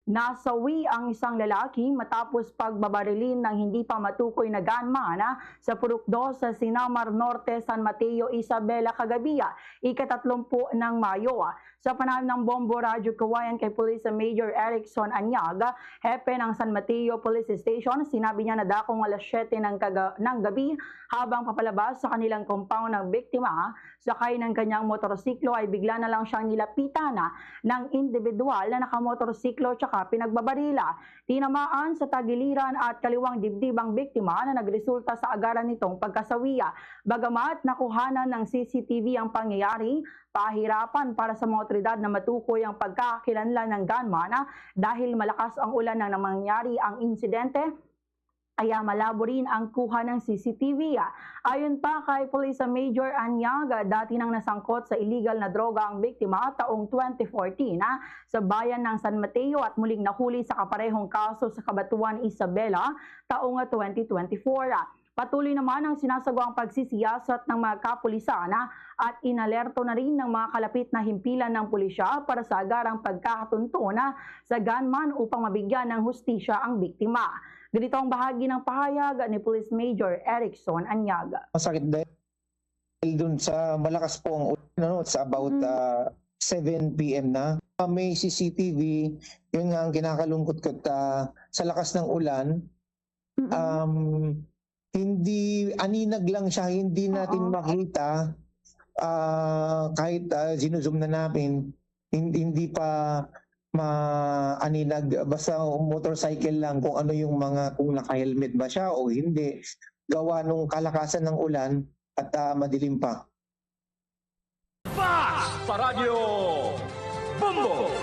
Nasawi ang isang lalaki matapos pagbabarilin ng hindi pa matukoy na gunman sa Purok 2 sa Sinamar Norte, San Mateo, Isabela kagabi, ika-30 ng Mayo. Sa panahon ng bombo radyo kawayan kay Police Major Erickson Anyag, hepe ng San Mateo Police Station, sinabi niya na dakong alas 7 ng gabi habang papalabas sa kanilang compound ng biktima, sakay ng kanyang motorsiklo ay bigla na lang siyang nilapitan ng individual na nakamotorsiklo tsaka pinagbabarila. Tinamaan sa tagiliran at kaliwang dibdib ang biktima na nagresulta sa agaran nitong pagkasawiya. Bagamat nakuhanan ng CCTV ang pangyayari, pahirapan para sa mga otoridad na matukoy ang pagkakakilanlan ng gunman dahil malakas ang ulan nang nangyari ang insidente. Kaya malabo rin ang kuha ng CCTV. Ayon pa kay Police Major Anyag, dati nang nasangkot sa illegal na droga ang biktima taong 2014 sa bayan ng San Mateo at muling nahuli sa kaparehong kaso sa Cabanatuan, Isabela taong 2024. Patuloy naman ang sinasagawang pagsisiyasat ng mga kapulisan at inalerto na rin ng mga kalapit na himpilan ng pulisya para sa agarang pagkakatunto sa gunman upang mabigyan ng hustisya ang biktima. Ganito ang bahagi ng pahayag ni Police Major Erickson Anyag. Masakit dahil dun sa malakas pong ulan, sa about 7 p.m. na. May CCTV, yun nga ang kinakalungkot ko sa lakas ng ulan. Hindi, aninag lang siya, hindi natin makita kahit zinuzoom na namin, hindi pa maaninag, basta motorcycle lang kung ano yung kung naka-helmet ba siya o hindi, gawa nung kalakasan ng ulan at madilim pa. Fast sa Radyo Bombo!